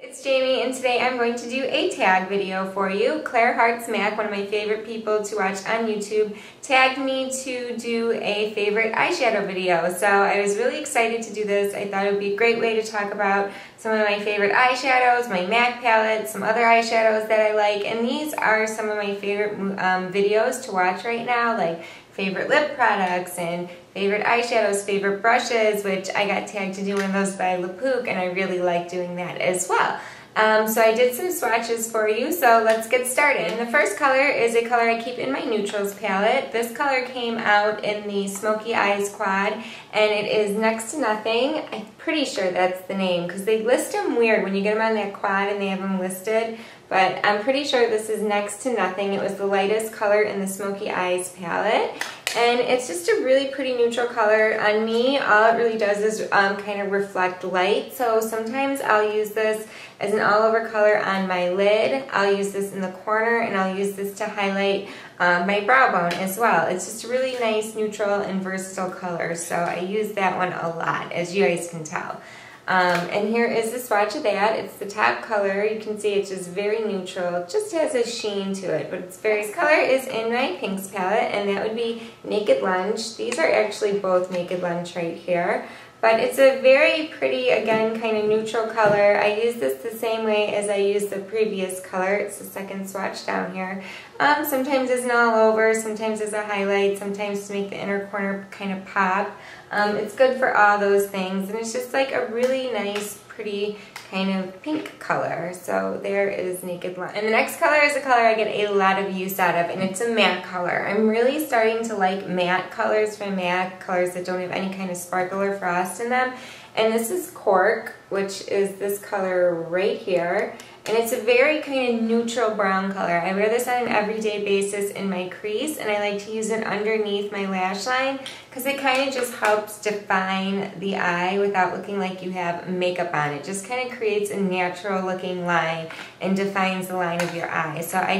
It's Jamie, and today I'm going to do a tag video for you. ClareHeartsMAC, one of my favorite people to watch on YouTube, tagged me to do a favorite eyeshadow video. So I was really excited to do this. I thought it would be a great way to talk about some of my favorite eyeshadows, my MAC palette, some other eyeshadows that I like, and these are some of my favorite videos to watch right now, like favorite lip products and favorite eyeshadows, favorite brushes, which I got tagged to do one of those by Lepook, and I really like doing that as well. So I did some swatches for you, so let's get started. And the first color is a color I keep in my neutrals palette. This color came out in the Smoky Eyes Quad, and it is Next to Nothing. I'm pretty sure that's the name, because they list them weird when you get them on that quad and they have them listed, but I'm pretty sure this is Next to Nothing. It was the lightest color in the Smoky Eyes palette. And it's just a really pretty neutral color. On me, all it really does is kind of reflect light. So sometimes I'll use this as an all-over color on my lid. I'll use this in the corner, and I'll use this to highlight my brow bone as well. It's just a really nice, neutral, and versatile color. So I use that one a lot, as you guys can tell. And here is the swatch of that. It's the top color. You can see it's just very neutral. It just has a sheen to it, but it's very... This color is in my pinks palette, and that would be Naked Lunch. These are actually both Naked Lunch right here. But it's a very pretty, again, kind of neutral color. I use this the same way as I used the previous color. It's the second swatch down here. Sometimes as an all-over, sometimes as a highlight, sometimes to make the inner corner kind of pop. It's good for all those things, and it's just like a really nice, pretty kind of pink color. So there is Naked Lunch. And the next color is a color I get a lot of use out of, and it's a matte color. I'm really starting to like matte colors from MAC, colors that don't have any kind of sparkle or frost in them. And this is Cork, which is this color right here. And it's a very kind of neutral brown color. I wear this on an everyday basis in my crease, and I like to use it underneath my lash line because it kind of just helps define the eye without looking like you have makeup on. It just kind of creates a natural looking line and defines the line of your eye. So I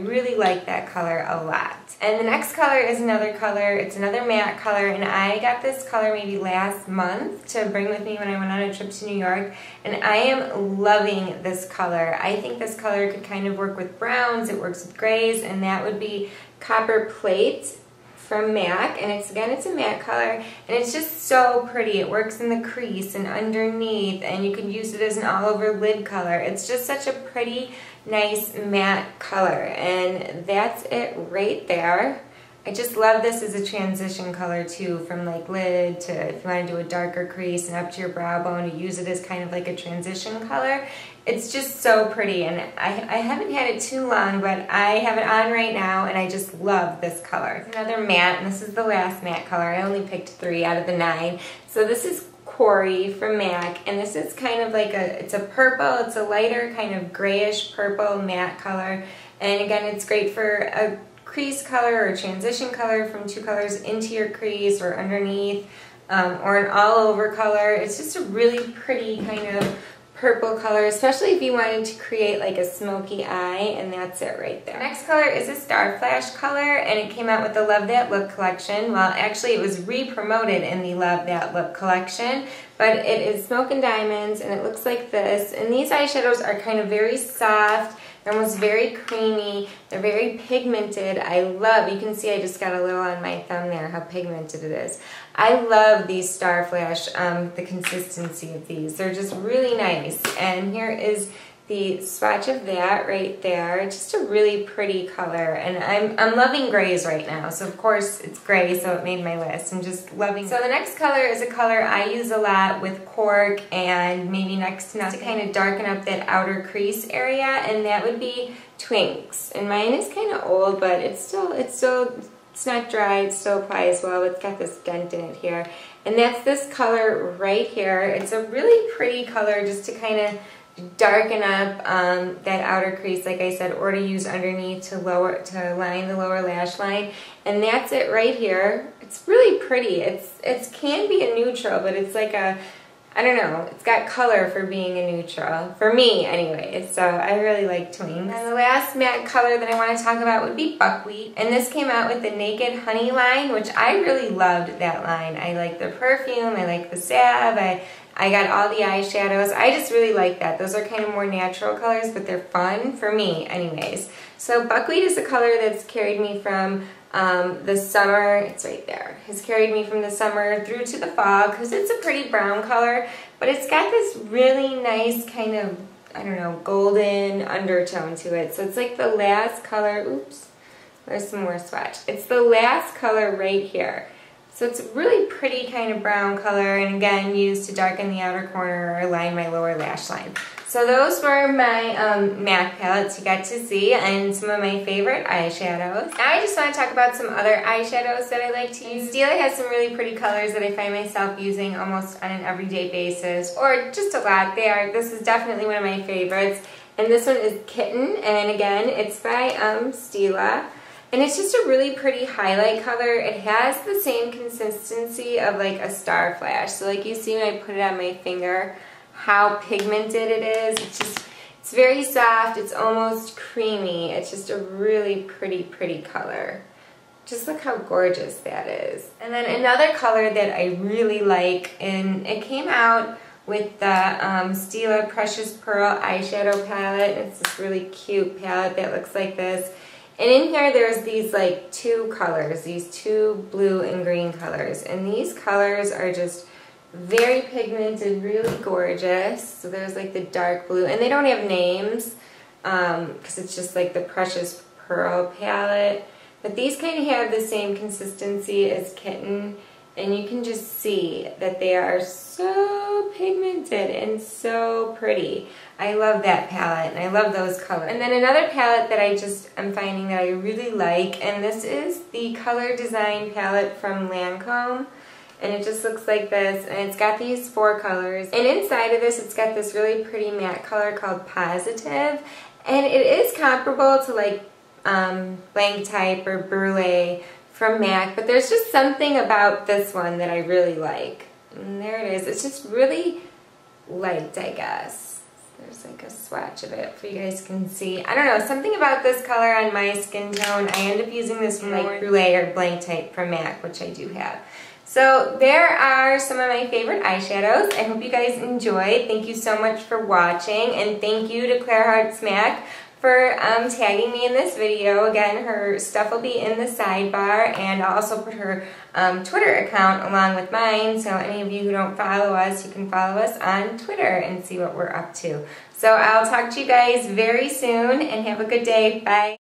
really like that color a lot. And the next color is another color. It's another matte color, and I got this color maybe last month to bring with me when I went on a trip to New York, and I am loving this color. I think this color could kind of work with browns, it works with grays, and that would be Copper Plate from MAC. And it's a matte color, and it's just so pretty. It works in the crease and underneath, and you can use it as an all-over lid color. It's just such a pretty, nice matte color, and that's it right there. I just love this as a transition color too, from like lid to if you want to do a darker crease and up to your brow bone, to use it as kind of like a transition color. It's just so pretty, and I haven't had it too long, but I have it on right now, and I just love this color. It's another matte, and this is the last matte color. I only picked 3 out of the 9. So this is Quarry from MAC, and this is kind of like it's a purple, it's a lighter kind of grayish purple matte color, and again, it's great for a crease color or a transition color from 2 colors into your crease or underneath, or an all-over color. It's just a really pretty kind of purple color, especially if you wanted to create like a smoky eye, and that's it right there. The next color is a Star Flash color, and it came out with the Love That Look collection. Well, actually it was re-promoted in the Love That Look collection, but it is Smoke and Diamonds, and it looks like this. And these eyeshadows are kind of very soft. They're almost very creamy. They're very pigmented. You can see I just got a little on my thumb there, how pigmented it is. I love these Star Flash, the consistency of these. They're just really nice. And here is the swatch of that right there. Just a really pretty color, and I'm loving grays right now. So of course it's gray, so it made my list. I'm just loving. So the next color is a color I use a lot with Cork and maybe Next to Nothing to kind of darken up that outer crease area, and that would be Twinks. And mine is kind of old, but it's not dry. It still applies well. It's got this dent in it here, and that's this color right here. It's a really pretty color just to kind of darken up that outer crease, like I said, or to use underneath to line the lower lash line. And that's it right here. It's really pretty. It can be a neutral, but it's like a, I don't know, it's got color for being a neutral, for me anyway, so I really like Twinks. And the last matte color that I want to talk about would be Buckwheat, and this came out with the Naked Honey line, which I really loved that line. I like the perfume, I like the salve, I got all the eyeshadows. I just really like that. Those are kind of more natural colors, but they're fun for me anyways. So buckwheat is a color that's carried me from the summer. It's right there. It's carried me from the summer through to the fall because it's a pretty brown color, but it's got this really nice kind of, I don't know, golden undertone to it. So it's like the last color. Oops, there's some more swatch. It's the last color right here. So it's a really pretty kind of brown color, and again used to darken the outer corner or line my lower lash line. So those were my MAC palettes you got to see and some of my favorite eyeshadows. Now I just want to talk about some other eyeshadows that I like to use. Stila has some really pretty colors that I find myself using almost on an everyday basis, or just a lot. This is definitely one of my favorites. And this one is Kitten, and again it's by Stila. And it's just a really pretty highlight color. It has the same consistency of like a star flash. So like you see when I put it on my finger, how pigmented it is. It's very soft. It's almost creamy. It's just a really pretty color. Just look how gorgeous that is. And then another color that I really like, and it came out with the Stila Precious Pearl eyeshadow palette. It's this really cute palette that looks like this. And in here there's these like two colors, these two blue and green colors. And these colors are just very pigmented, really gorgeous. So there's like the dark blue, and they don't have names because it's just like the Precious Pearl palette. But these kind of have the same consistency as Kitten, and you can just see that they are so pigmented and so pretty. I love that palette, and I love those colors. And then another palette that I'm finding that I really like, and this is the Color Design palette from Lancome. And it just looks like this, and it's got these 4 colors. And inside of this, it's got this really pretty matte color called Positive. And it is comparable to like Blank Type or Brulee from MAC, but there's just something about this one that I really like. And there it is. It's just really light, I guess. There's like a swatch of it for you guys can see. I don't know, something about this color on my skin tone. I end up using this from like Brulee or Blank Type from MAC, which I do have. So there are some of my favorite eyeshadows. I hope you guys enjoyed. Thank you so much for watching, and thank you to ClareHeartsMAC for tagging me in this video. Again, her stuff will be in the sidebar, and I'll also put her Twitter account along with mine, so any of you who don't follow us, you can follow us on Twitter and see what we're up to. So I'll talk to you guys very soon, and have a good day. Bye.